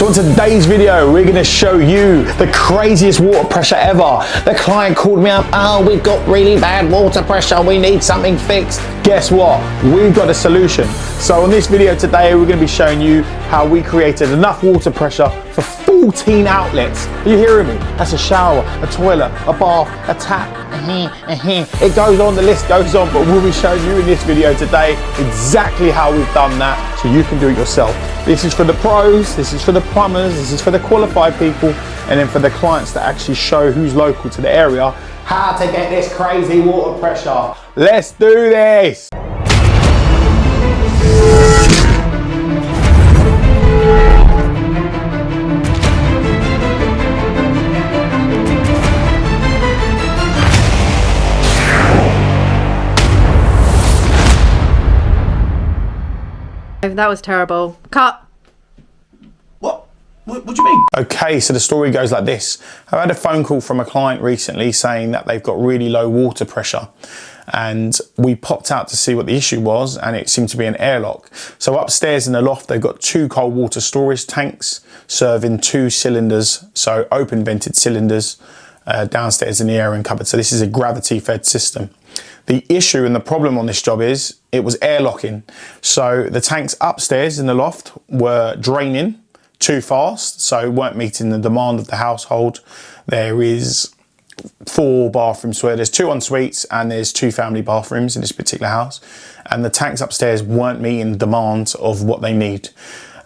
So in today's video, we're gonna show you the craziest water pressure ever. The client called me up, oh, we've got really bad water pressure, we need something fixed. Guess what? We've got a solution. So in this video today, we're gonna be showing you how we created enough water pressure for 14 outlets. Are you hearing me? That's a shower, a toilet, a bath, a tap. It goes on, the list goes on, but we'll be showing you in this video today exactly how we've done that so you can do it yourself. This is for the pros, this is for the plumbers, this is for the qualified people, and then for the clients that actually show who's local to the area how to get this crazy water pressure. Let's do this. That was terrible. Cut. What do you mean? Okay, so the story goes like this. I had a phone call from a client recently saying that they've got really low water pressure, and we popped out to see what the issue was, and it seemed to be an airlock. So upstairs in the loft, they've got 2 cold water storage tanks serving 2 cylinders, so open vented cylinders downstairs in the airing cupboard. So this is a gravity fed system. The issue and the problem on this job is it was airlocking. So the tanks upstairs in the loft were draining too fast, so weren't meeting the demand of the household. There is 4 bathrooms where there's 2 ensuites and there's 2 family bathrooms in this particular house. And the tanks upstairs weren't meeting the demand of what they need.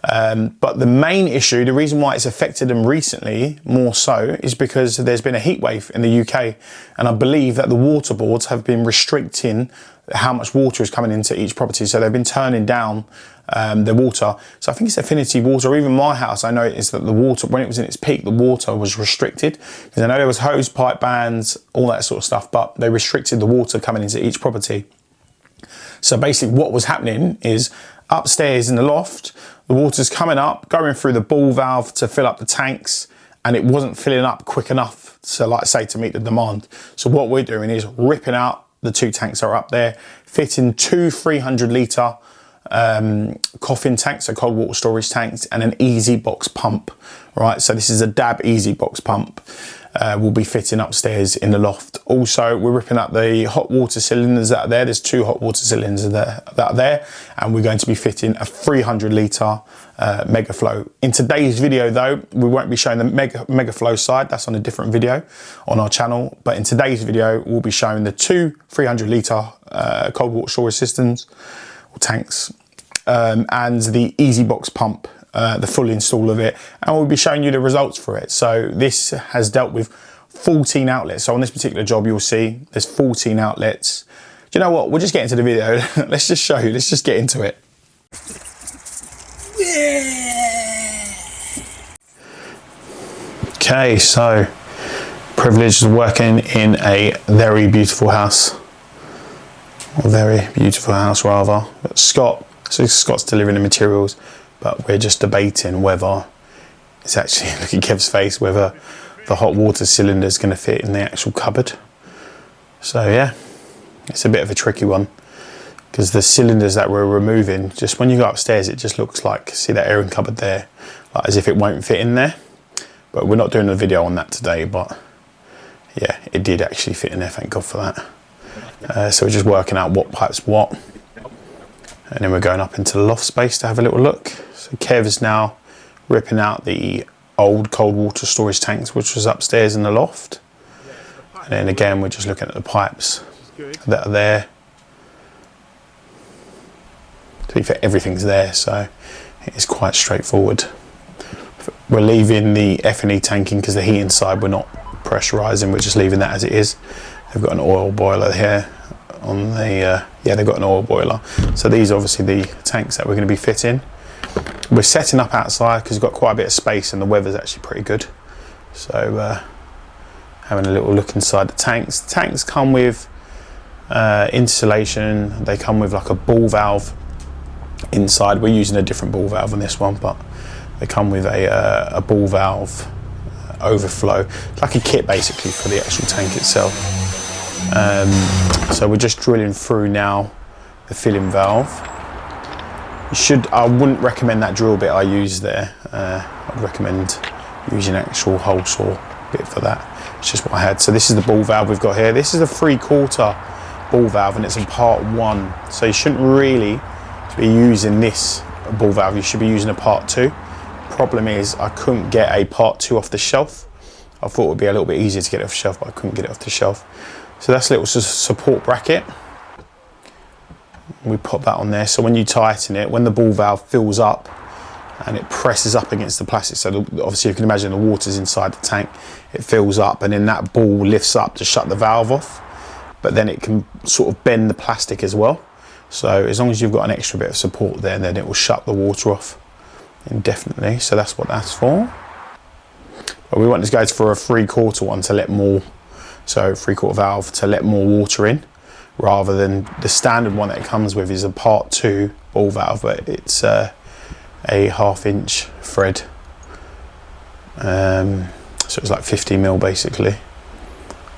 But the main issue, the reason why it's affected them recently more so, is because there's been a heat wave in the UK, and I believe that the water boards have been restricting how much water is coming into each property. So they've been turning down the water. So I think it's Affinity Water, or even my house, I noticed that the water, when it was in its peak, the water was restricted. Because I know there was hose pipe bans, all that sort of stuff, but they restricted the water coming into each property. So basically what was happening is upstairs in the loft, the water's coming up, going through the ball valve to fill up the tanks, and it wasn't filling up quick enough to, like I say, to meet the demand. So what we're doing is ripping out the 2 tanks that are up there, fitting 2 300 litre coffin tanks, so cold water storage tanks, and an easy box pump, right? So this is a DAB easy box pump. We'll be fitting upstairs in the loft. Also, we're ripping up the hot water cylinders that are there. There's 2 hot water cylinders that are there, and we're going to be fitting a 300 litre mega flow. In today's video though, we won't be showing the mega flow side. That's on a different video on our channel. But in today's video, we'll be showing the 2 300 litre cold water storage systems or tanks, and the easy box pump, the full install of it, and we'll be showing you the results for it. So this has dealt with 14 outlets. So on this particular job, you'll see there's 14 outlets. Do you know what? We'll just get into the video. Let's just show you. Let's just get into it. Okay, so privileged of working in a very beautiful house. A very beautiful house, rather. But Scott's delivering the materials, but we're just debating whether it's actually, look at Kev's face, whether the hot water cylinder is going to fit in the actual cupboard. So yeah, it's a bit of a tricky one, because the cylinders that we're removing, just when you go upstairs, it just looks like, see that airing cupboard there, like as if it won't fit in there. But we're not doing a video on that today, but yeah, it did actually fit in there, thank God for that. So we're just working out what pipe's what. And then we're going up into the loft space to have a little look. So Kev is now ripping out the old cold water storage tanks, which was upstairs in the loft. And then again, we're just looking at the pipes that are there. To be fair, everything's there, so it's quite straightforward. We're leaving the F&E tanking because the heat inside, we're not pressurising, we're just leaving that as it is. They've got an oil boiler here on the, yeah, they've got an oil boiler. So these are obviously the tanks that we're going to be fitting. We're setting up outside because we've got quite a bit of space and the weather's actually pretty good. So having a little look inside the tanks. The tanks come with insulation. They come with like a ball valve inside. We're using a different ball valve on this one, but they come with a ball valve overflow. It's like a kit basically for the actual tank itself. So we're just drilling through now the filling valve. I wouldn't recommend that drill bit I used there. I'd recommend using an actual hole saw bit for that. It's just what I had. So this is the ball valve we've got here. This is a 3/4 ball valve, and it's in part 1. So you shouldn't really be using this ball valve. You should be using a part 2. Problem is, I couldn't get a part 2 off the shelf. I thought it would be a little bit easier to get it off the shelf, but I couldn't get it off the shelf. So that's a little support bracket. We pop that on there. So when you tighten it, when the ball valve fills up and it presses up against the plastic, so obviously you can imagine the water's inside the tank, it fills up, and then that ball lifts up to shut the valve off, but then it can sort of bend the plastic as well. So as long as you've got an extra bit of support there, then it will shut the water off indefinitely. So that's what that's for. But we want this guy for a 3/4 one to let more, so 3/4 valve to let more water in, rather than the standard one that it comes with is a part 2 ball valve, but it's a 1/2 inch thread. So it's like 50 mil basically.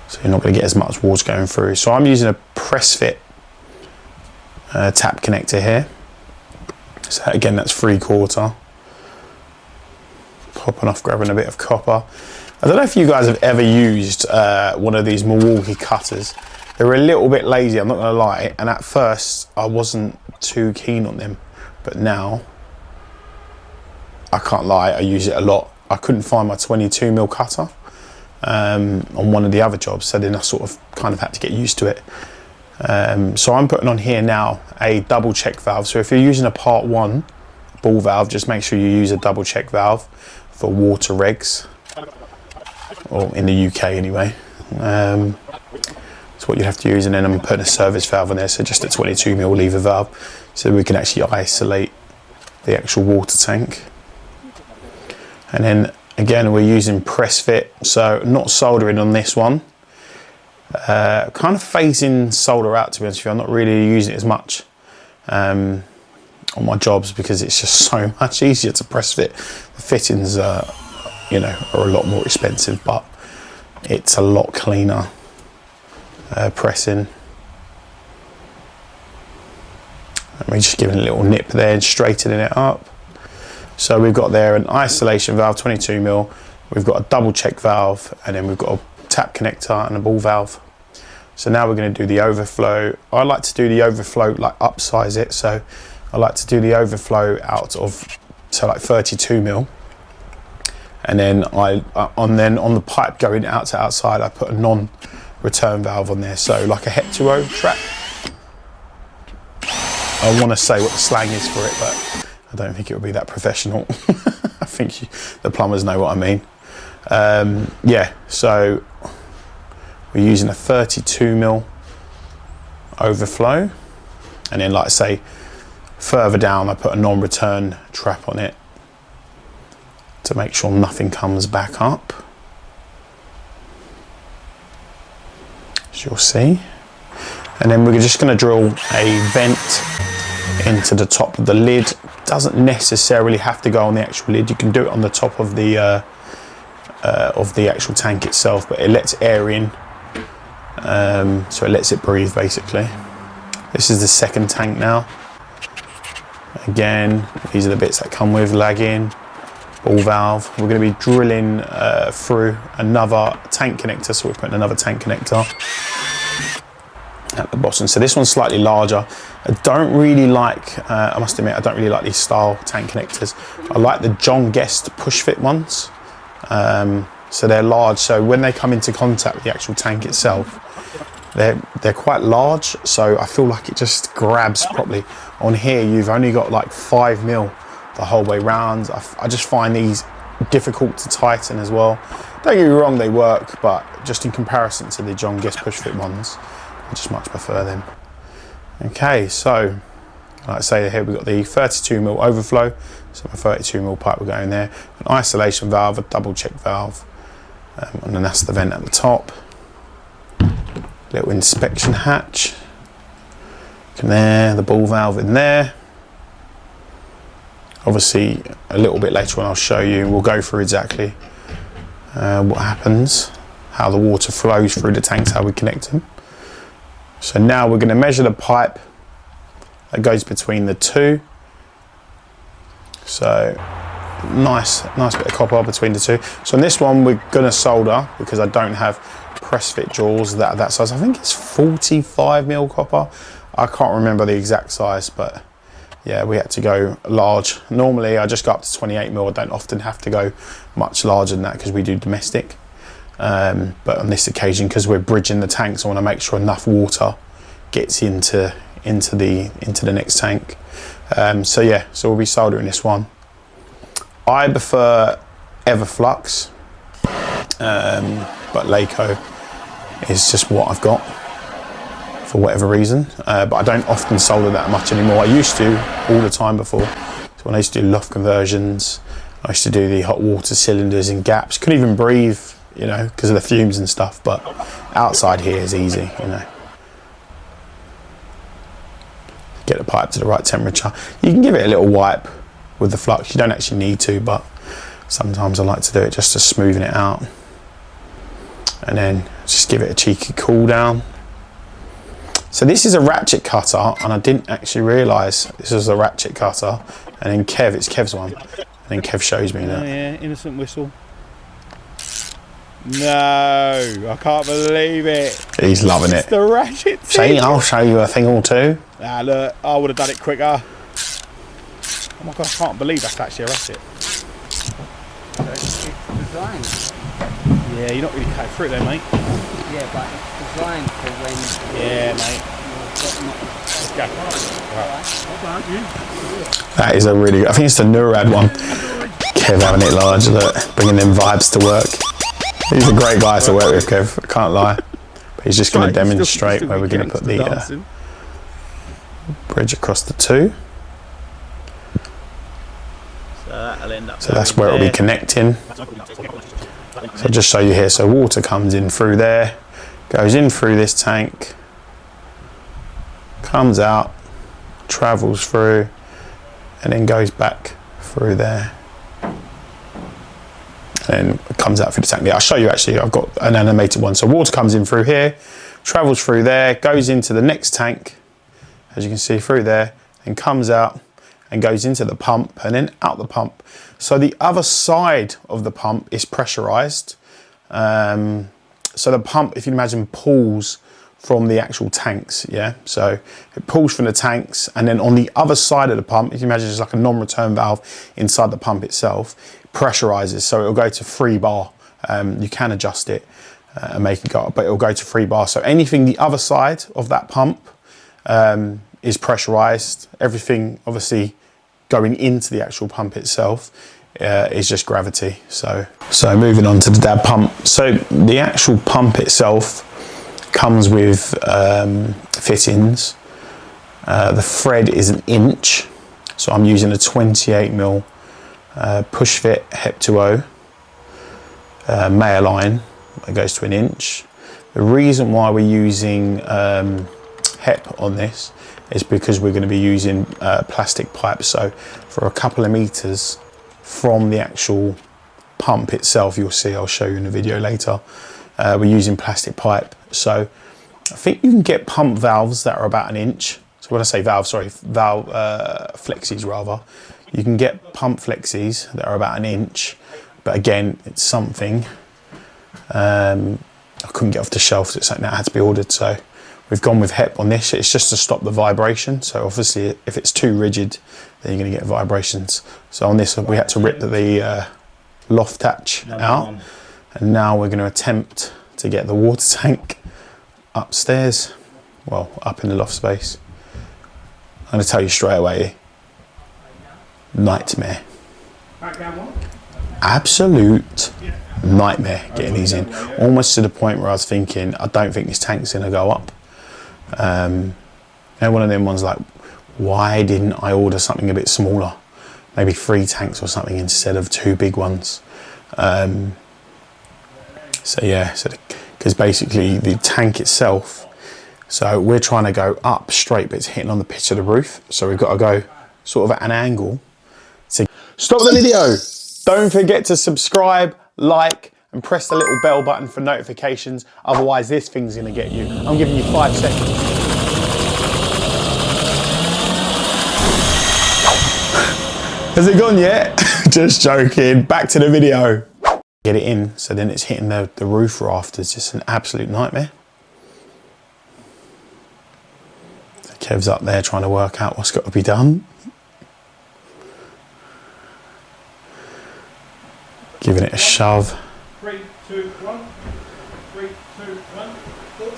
So you're not going to get as much water going through. So I'm using a press fit tap connector here. So again, that's 3/4. Popping off, grabbing a bit of copper. I don't know if you guys have ever used one of these Milwaukee cutters. They're a little bit lazy, I'm not going to lie. And at first, I wasn't too keen on them. But now, I can't lie, I use it a lot. I couldn't find my 22 mil cutter on one of the other jobs. So then I sort of kind of had to get used to it. So I'm putting on here now a double check valve. So if you're using a part 1 ball valve, just make sure you use a double check valve for water regs, or in the UK anyway. That's what you have to use, and then I'm putting a service valve in there, so just a 22 mil lever valve, so we can actually isolate the actual water tank. And then again, we're using press fit, so not soldering on this one. Kind of phasing solder out, to be honest with you. I'm not really using it as much on my jobs because it's just so much easier to press fit. The fittings are a lot more expensive, but it's a lot cleaner pressing. And we're just giving a little nip there and straightening it up. So we've got there an isolation valve, 22 mil. We've got a double check valve, and then we've got a tap connector and a ball valve. So now we're going to do the overflow. I like to do the overflow, like upsize it. So I like to do the overflow out of, so like 32 mil. And then on the pipe going out to outside, I put a non-return valve on there. So like a hetero trap. I want to say what the slang is for it, but I don't think it would be that professional. I think the plumbers know what I mean. Yeah, so we're using a 32 mil overflow, and then, like I say, further down I put a non-return trap on it to make sure nothing comes back up, as you'll see. And then we're just going to drill a vent into the top of the lid. Doesn't necessarily have to go on the actual lid. You can do it on the top of the actual tank itself, but it lets air in, so it lets it breathe basically. This is the second tank now. Again, these are the bits that come with lagging, ball valve. We're going to be drilling through another tank connector, so we're putting another tank connector at the bottom. So this one's slightly larger. I don't really like, I must admit, I don't really like these style tank connectors. I like the John Guest push fit ones. So they're large, so when they come into contact with the actual tank itself, they're quite large, so I feel like it just grabs properly. On here, you've only got like 5 mil the whole way round. I just find these difficult to tighten as well. Don't get me wrong, they work, but just in comparison to the John Guest push fit ones, I just much prefer them. Okay, so like I say, here we've got the 32 mil overflow, so a 32 mil pipe we're going there, an isolation valve, a double check valve, and then that's the vent at the top. Little inspection hatch, in there, the ball valve in there. Obviously, a little bit later on I'll show you, we'll go through exactly what happens, how the water flows through the tanks, how we connect them. So now we're going to measure the pipe that goes between the two So nice bit of copper between the two. So on this one we're gonna solder because I don't have press fit jaws that size. I think it's 45mm copper. I can't remember the exact size, but yeah, we had to go large. Normally I just go up to 28mm. I don't often have to go much larger than that because we do domestic. But on this occasion, because we're bridging the tanks, I want to make sure enough water gets into the next tank. So yeah, so we'll be soldering this one. I prefer Everflux, but Laco is just what I've got for whatever reason. But I don't often solder that much anymore. I used to all the time before. So when I used to do loft conversions, I used to do the hot water cylinders in gaps. Couldn't even breathe, you know, because of the fumes and stuff. But outside here is easy, you know. Get the pipe to the right temperature. You can give it a little wipe with the flux. You don't actually need to, but sometimes I like to do it just to smoothen it out. And then just give it a cheeky cool down. So this is a ratchet cutter, and I didn't actually realise this was a ratchet cutter. And then it's Kev's one. And then Kev shows me that. Oh yeah, innocent whistle. No, I can't believe it. He's loving it. It's the ratchet thing. See, I'll show you a thing or two. Ah, look, I would have done it quicker. Oh my god, I can't believe that's actually a ratchet. It's designed. Yeah, you're not really cut through it there, mate. Yeah, but it's designed for when. Yeah, mate. Let's go. That is a really good, I think it's the Neurad one. Kev having it large, look, bringing them vibes to work. He's a great guy to work with, Kev, I can't lie. But he's just going to demonstrate where we're going to put the bridge across the two. So that's where it'll be connecting. So I'll just show you here. So water comes in through there, goes in through this tank, comes out, travels through, and then goes back through there. And it comes out through the tank. Yeah, I'll show you actually, I've got an animated one. So water comes in through here, travels through there, goes into the next tank, as you can see through there, and comes out and goes into the pump and then out the pump. So the other side of the pump is pressurized. So the pump, if you imagine, pulls from the actual tanks, yeah? So it pulls from the tanks, and then on the other side of the pump, if you imagine it's like a non-return valve inside the pump itself, pressurizes, so it'll go to 3 bar. You can adjust it and make it go up, but it'll go to 3 bar. So anything the other side of that pump is pressurized. Everything obviously going into the actual pump itself is just gravity. So moving on to the dab pump. So the actual pump itself comes with fittings. The thread is 1 inch, so I'm using a 28mm push fit Hep 2O male line. It goes to 1 inch. The reason why we're using Hep on this is because we're going to be using plastic pipes. So for a couple of meters from the actual pump itself, you'll see, I'll show you in the video later, we're using plastic pipe. So I think you can get pump valves that are about 1 inch. So when I say valve, sorry, valve flexies rather. You can get pump flexies that are about 1 inch, but again, it's something I couldn't get off the shelf. So it's something that had to be ordered. So we've gone with Hep on this. It's just to stop the vibration. So obviously, if it's too rigid, then you're going to get vibrations. So on this, we had to rip the loft hatch out, and now we're going to attempt to get the water tank upstairs. Well, up in the loft space. I'm going to tell you straight away. Nightmare. Absolute nightmare getting these in. Almost to the point where I was thinking, I don't think this tank's going to go up. And one of them ones like, why didn't I order something a bit smaller? Maybe 3 tanks or something instead of 2 big ones. So yeah, because basically the tank itself, so we're trying to go up straight, but it's hitting on the pitch of the roof. So we've got to go sort of at an angle. Stop the video. Don't forget to subscribe, like, and press the little bell button for notifications. Otherwise, this thing's gonna get you. I'm giving you 5 seconds. Has it gone yet? Just joking. Back to the video. Get it in, so then it's hitting the roof raft. It's just an absolute nightmare. So Kev's up there trying to work out what's got to be done. Giving it a shove. 3, 2, 1. 3, 2, 1.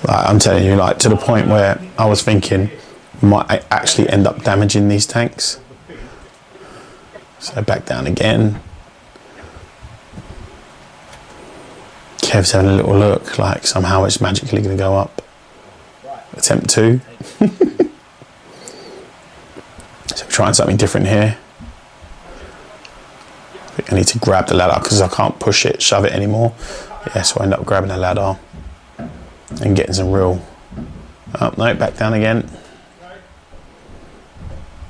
Like, I'm telling you, like, to the point where I was thinking we might actually end up damaging these tanks. So back down again. Kev's having a little look, like somehow it's magically going to go up. Attempt 2. So we're trying something different here. I think I need to grab the ladder because I can't push it, shove it anymore. Yeah, so I end up grabbing the ladder and getting some real... Oh, no, back down again.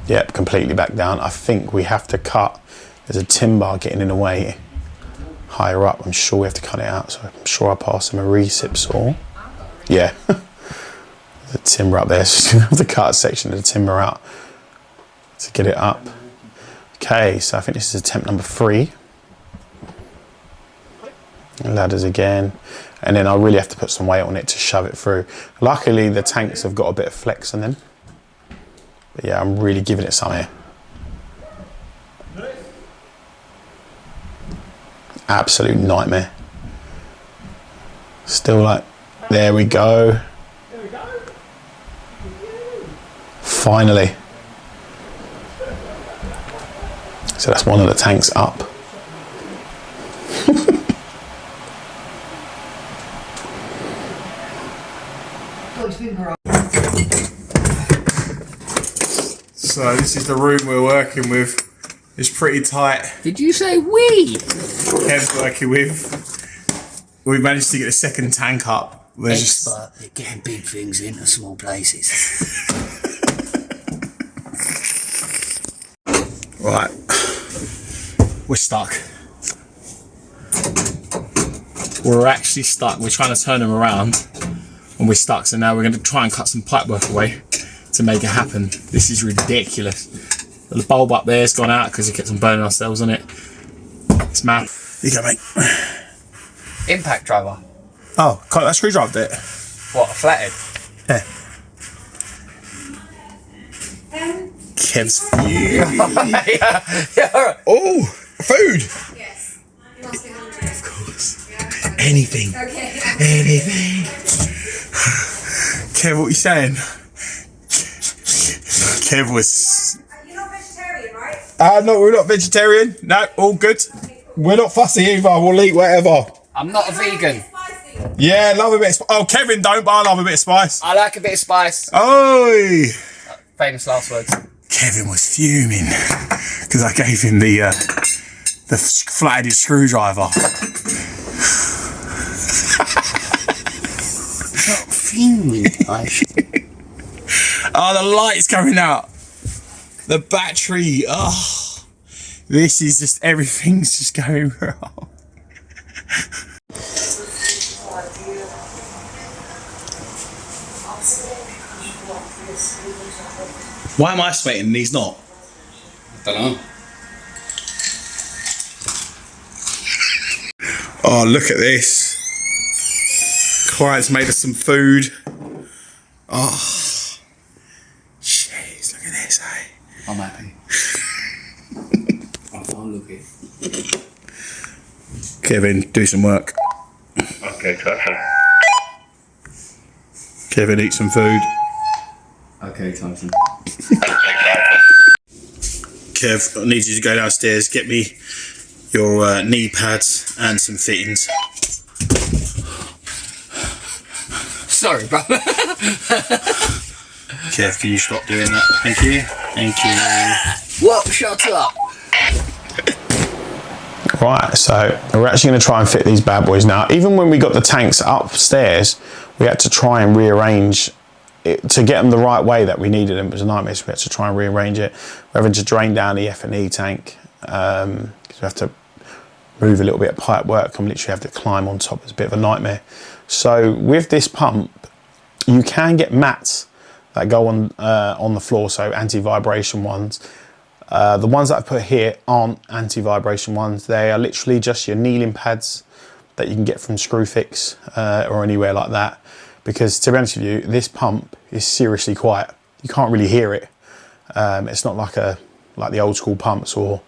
Yep, completely back down. I think we have to cut. There's a tin bar getting in the way higher up. I'm sure we have to cut it out. So I'm sure I'll pass him a recip saw. Yeah. There's a timber up there. So you have to cut a section of the timber out to get it up. Okay, so I think this is attempt number 3. Ladders again. And then I really have to put some weight on it to shove it through. Luckily, the tanks have got a bit of flex on them. But yeah, I'm really giving it some here. Absolute nightmare. Still like, there we go. Finally. So that's one of the tanks up. So this is the room we're working with. It's pretty tight. Did you say we? Kev's working with. We've managed to get the second tank up. We're Expert at getting big things into small places. Right. We're stuck. We're actually stuck. We're trying to turn them around and we're stuck. So now we're going to try and cut some pipework away to make it happen. This is ridiculous. The bulb up there has gone out because it kept on burning ourselves on it. It's mad. Here you go, mate. Impact driver. Oh, can't that screwdriver do it? What, a flathead? Yeah. Kev's fuming. Yeah. Oh, food. Yes. Of course. Anything. Okay. Anything. Kev, what are you saying? Kev was... You're not vegetarian, right? No, we're not vegetarian. No, all good. We're not fussy either. We'll eat whatever. I'm not a vegan. Spicy. Yeah, love a bit of spice. Oh, Kevin don't, but I love a bit of spice. I like a bit of spice. Oi! Famous last words. Kevin was fuming because I gave him the flat-headed screwdriver. Fuming. Oh, the light's going out. The battery. Oh, this is just, everything's just going wrong. Why am I sweating and he's not? I don't know. Oh, look at this. Client's made us some food. Oh, jeez, look at this, eh? I'm happy. I'm fine looking. Kevin, do some work. Okay, Tyson. Kevin, eat some food. Okay, Tyson. Kev, I need you to go downstairs, get me your knee pads and some fittings. Sorry, brother. Kev, can you stop doing that? Thank you. Thank you. What? Shut up. Right, so we're actually going to try and fit these bad boys now. Even when we got the tanks upstairs, we had to try and rearrange it to get them the right way that we needed them. It was a nightmare, so we had to try and rearrange it. We're having to drain down the F&E tank. So we have to move a little bit of pipe work and literally have to climb on top. It's a bit of a nightmare. So with this pump, you can get mats that go on the floor, so anti-vibration ones. The ones that I've put here aren't anti-vibration ones. They are literally just your kneeling pads that you can get from Screwfix or anywhere like that. Because to be honest with you, this pump is seriously quiet. You can't really hear it. It's not like the old school pumps or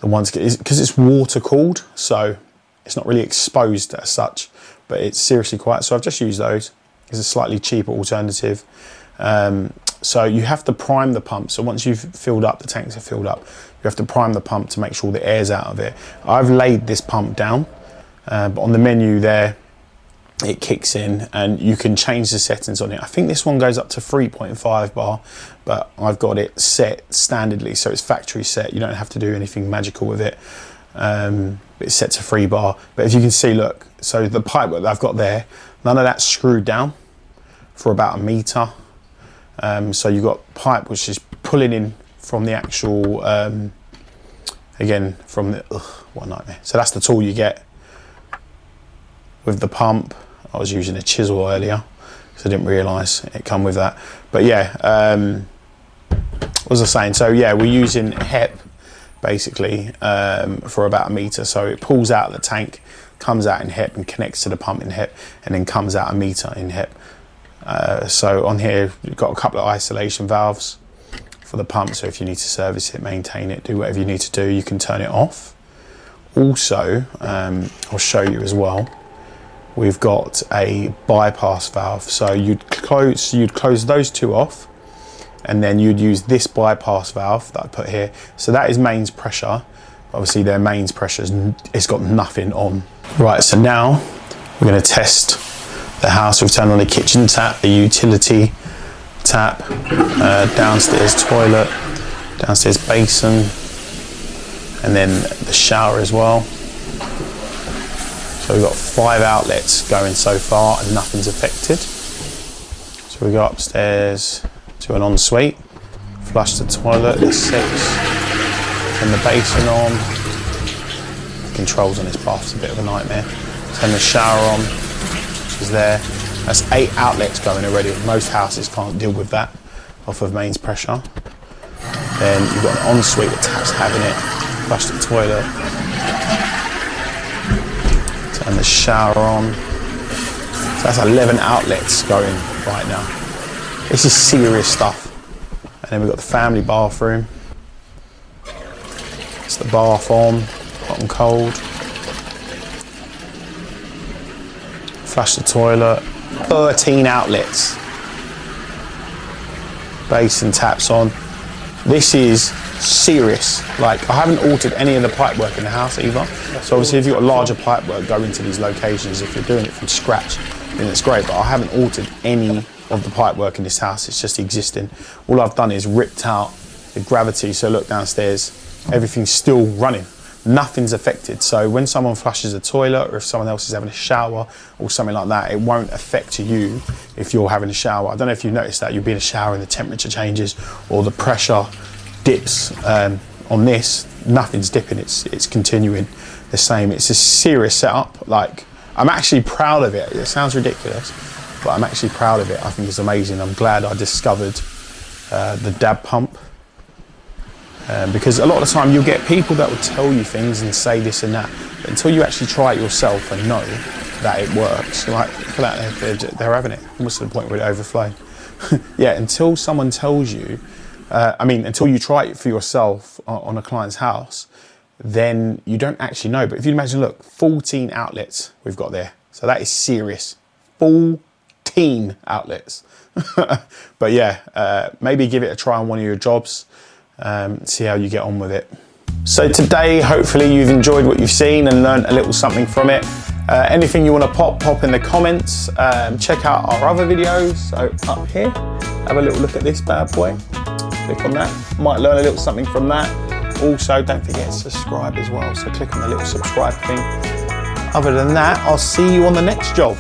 the ones, because it's water cooled, so it's not really exposed as such, but it's seriously quiet. So I've just used those. It's a slightly cheaper alternative. So you have to prime the pump. So once you've filled up, the tanks are filled up, you have to prime the pump to make sure the air's out of it. I've laid this pump down, but on the menu there, it kicks in and you can change the settings on it. I think this one goes up to 3.5 bar, but I've got it set standardly, so it's factory set. You don't have to do anything magical with it. It's set to 3 bar. But if you can see, look, so the pipe that I've got there, none of that's screwed down for about 1 meter. So you've got pipe which is pulling in from the actual, again, from the, what a nightmare. So that's the tool you get with the pump. I was using a chisel earlier because I didn't realise it come with that. But yeah, what was I saying? So yeah, we're using HEP basically for about 1 meter. So it pulls out of the tank, comes out in HEP and connects to the pump in HEP, and then comes out 1 meter in HEP. So on here, you've got a couple of isolation valves for the pump. So if you need to service it, maintain it, do whatever you need to do, you can turn it off. Also, I'll show you as well. We've got a bypass valve. So you'd close those two off, and then you'd use this bypass valve that I put here. So that is mains pressure. Obviously their mains pressure it's got nothing on. Right, so now we're going to test the house. We've turned on the kitchen tap, the utility tap, downstairs toilet, downstairs basin, and then the shower as well. So we've got 5 outlets going so far and nothing's affected. So we go upstairs to an ensuite, flush the toilet, there's 6, turn the basin on. The controls on this bath's a bit of a nightmare. Turn the shower on, which is there. That's 8 outlets going already. Most houses can't deal with that off of mains pressure. Then you've got an ensuite, the tap's having it, flush the toilet. Turn the shower on. So that's 11 outlets going right now. This is serious stuff. And then we've got the family bathroom. It's the bath on, hot and cold. Flush the toilet. 13 outlets. Basin taps on. This is serious. Like, I haven't altered any of the pipe work in the house either. So obviously if you've got larger pipe work, go into these locations. If you're doing it from scratch, then it's great. But I haven't altered any of the pipe work in this house. It's just existing. All I've done is ripped out the gravity. So look downstairs, everything's still running. Nothing's affected. So when someone flushes a toilet, or if someone else is having a shower or something like that, it won't affect you if you're having a shower. I don't know if you've noticed that. You'll be in a shower and the temperature changes or the pressure dips. On this, nothing's dipping. It's continuing the same. It's a serious setup. Like, I'm actually proud of it. It sounds ridiculous, but I'm actually proud of it. I think it's amazing. I'm glad I discovered the dab pump. Because a lot of the time you'll get people that will tell you things and say this and that, but until you actually try it yourself and know that it works, like, for that, they're having it almost to the point where it overflows. Yeah, until someone tells you, until you try it for yourself on a client's house, then you don't actually know. But if you imagine, look, 14 outlets we've got there. So that is serious. 14 outlets. But yeah, maybe give it a try on one of your jobs. See how you get on with it. So today, hopefully you've enjoyed what you've seen and learned a little something from it. Anything you want to pop in the comments. Check out our other videos. So up here, have a little look at this bad boy. Click on that. Might learn a little something from that. Also, don't forget to subscribe as well. So click on the little subscribe thing. Other than that, I'll see you on the next job.